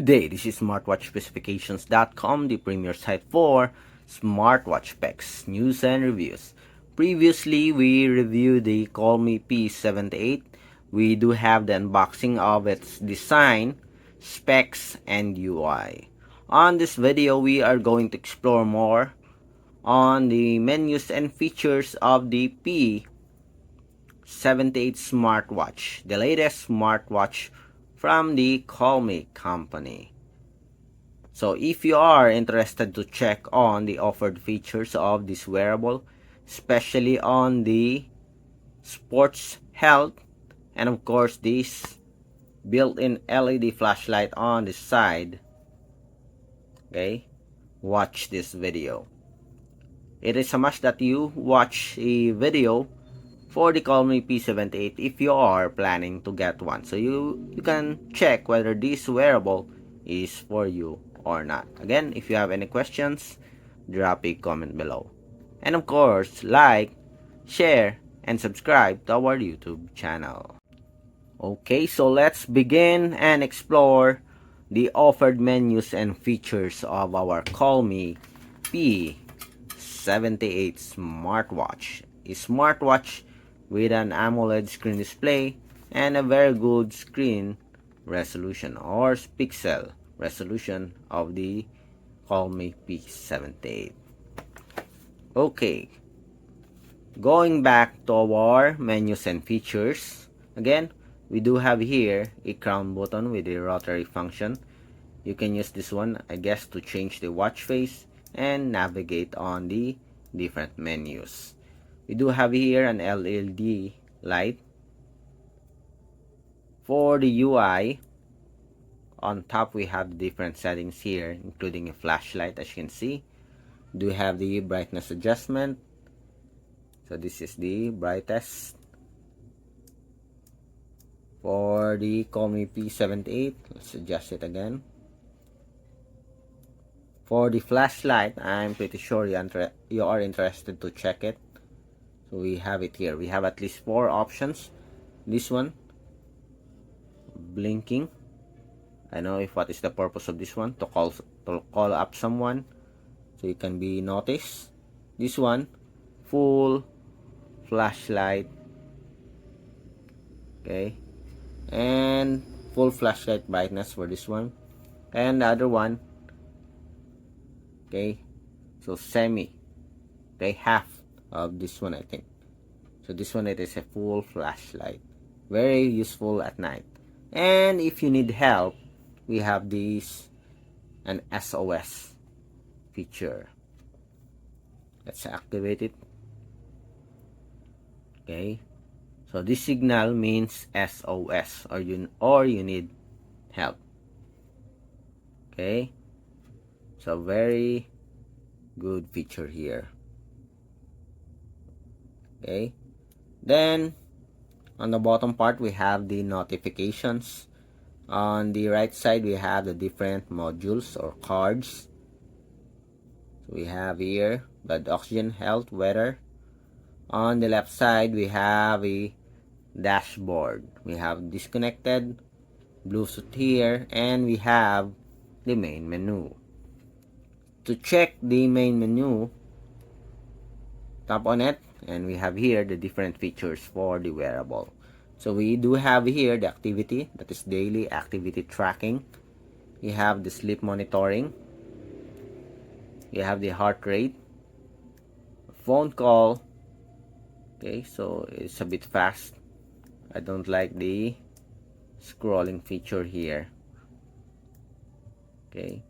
day. This is smartwatchspecifications.com, the premier site for smartwatch specs, news, and reviews. Previously, we reviewed the Colmi P78. We do have the unboxing of its design, specs, and UI. On this video, we are going to explore more on the menus and features of the P78 smartwatch, the latest smartwatch from the Colmi company. So if you are interested to check on the offered features of this wearable, especially on the sports health, and of course this built-in LED flashlight on the side, okay, watch this video. It is a must that you watch a video for the Colmi P78 if you are planning to get one, so you can check whether this wearable is for you or not. Again, if you have any questions, drop a comment below, and of course like, share, and subscribe to our YouTube channel. Okay, so let's begin and explore the offered menus and features of our Colmi P78 smartwatch. A smartwatch with an AMOLED screen display and a very good screen resolution or pixel resolution of the Colmi P78. Okay, going back to our menus and features, again, we do have here a crown button with a rotary function. You can use this one, I guess, to change the watch face and navigate on the different menus. We do have here an LED light. For the UI, on top we have different settings here, including a flashlight, as you can see. Do have the brightness adjustment. So this is the brightest for the Colmi P78. Let's adjust it again. For the flashlight, I'm pretty sure you are interested to check it. So we have it here. We have at least 4 options. This one, blinking. I know if what is the purpose of this one, to call up someone so you can be noticed. This one, full flashlight, okay, and full flashlight brightness for this one, and the other one, okay, so semi, okay, half of this one, I think. So this one, it is a full flashlight, very useful at night. And if you need help, we have this an SOS feature. Let's activate it. Okay, so this signal means SOS, or you need help. Okay, so very good feature here. Okay, then on the bottom part we have the notifications. On the right side we have the different modules or cards. So we have here blood oxygen, health, weather. On the left side we have a dashboard. We have disconnected, Bluetooth here, and we have the main menu. To check the main menu, tap on it, and we have here the different features for the wearable. So we do have here the activity, that is daily activity tracking. You have the sleep monitoring. You have the heart rate, phone call. Okay, so it's a bit fast. I don't like the scrolling feature here. Okay,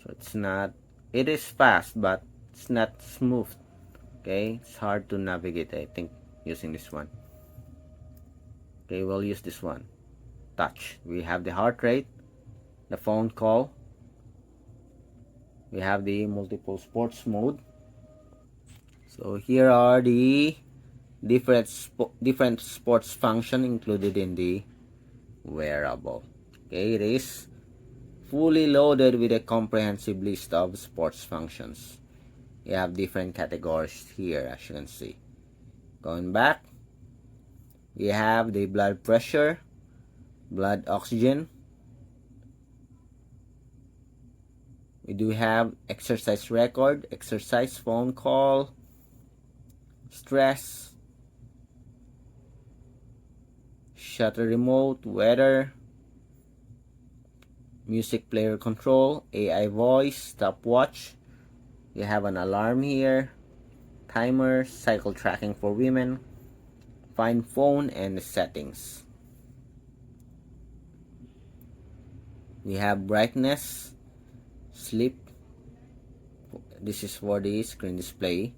so it is fast, but it's not smooth. Okay, it's hard to navigate, I think, using this one. Okay, we'll use this one, touch. We have the heart rate, the phone call, we have the multiple sports mode. So here are the different sports function included in the wearable. Okay, it is fully loaded with a comprehensive list of sports functions. You have different categories here, as you can see. Going back, we have the blood pressure, blood oxygen, We do have exercise record, exercise phone call, stress, shutter remote, weather, music player control, AI voice, stopwatch. You have an alarm here, timer, cycle tracking for women, find phone, and the settings. We have brightness, sleep. This is for the screen display.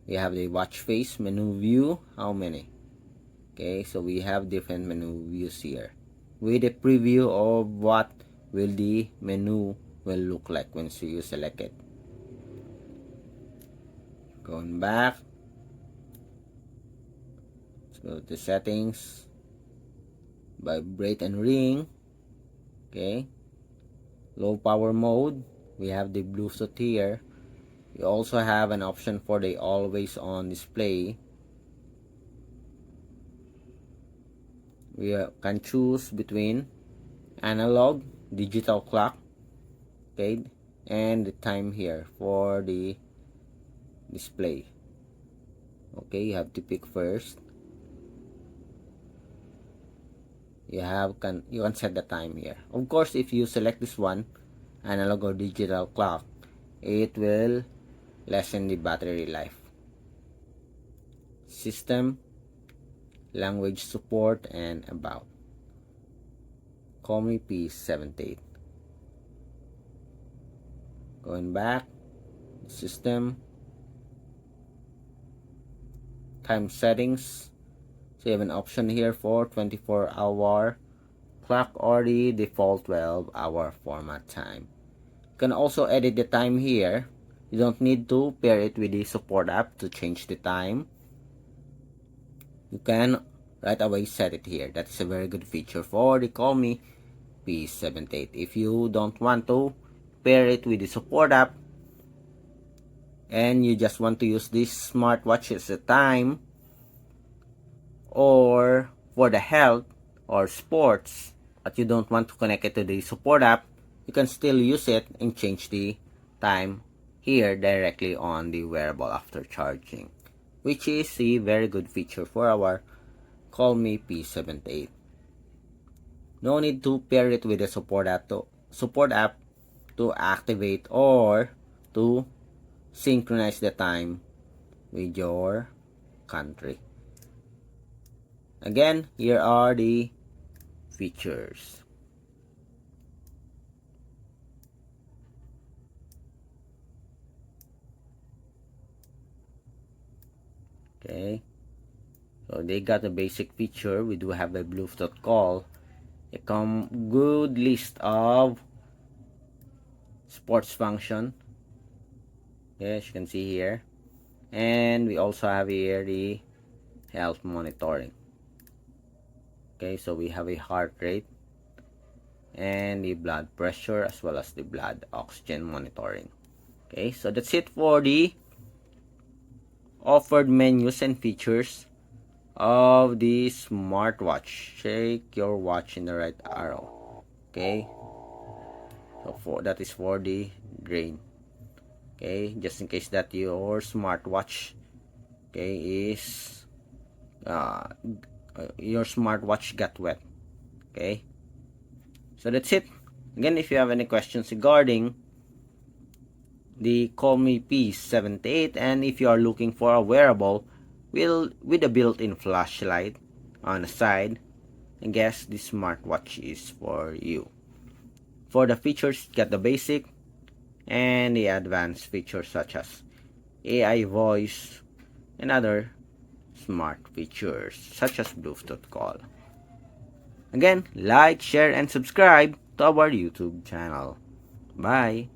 We have the watch face, menu view, how many? Okay, so we have different menu views here with a preview of what will the menu will look like once you select it. Going back, let's go to settings, vibrate and ring. Okay, low power mode, we have the Bluetooth here. We also have an option for the always on display. We can choose between analog, digital clock, okay, and the time here for the display. Okay, you have to pick first. You can set the time here. Of course, if you select this one, analog or digital clock, it will lessen the battery life. System, language support, and about. Colmi P78. Going back, system, time settings. So you have an option here for 24-hour clock or the default 12-hour format time. You can also edit the time here. You don't need to pair it with the support app to change the time. You can right away set it here. That is a very good feature for the Colmi P78. If you don't want to pair it with the support app and you just want to use this smartwatch as a time or for the health or sports, but you don't want to connect it to the support app, you can still use it and change the time here directly on the wearable after charging, which is a very good feature for our Colmi P78. No need to pair it with the support app to activate or to synchronize the time with your country. Again, here are the features. Okay, so they got a basic feature. We do have a Bluetooth call, a good list of sports function. Yes, you can see here, and we also have here the health monitoring. Okay, so we have a heart rate and the blood pressure as well as the blood oxygen monitoring. Okay, so that's it for the offered menus and features of the smartwatch. Shake your watch in the right arrow. Okay, so that is for the drain. Okay, just in case that your smartwatch, okay, is your smartwatch got wet. Okay, so that's it. Again, if you have any questions regarding the Colmi P78, and if you are looking for a wearable with a built-in flashlight on the side, I guess this smartwatch is for you. For the features, get the basic and the advanced features such as AI voice and other smart features such as Bluetooth call. Again, like, share, and subscribe to our YouTube channel. Bye!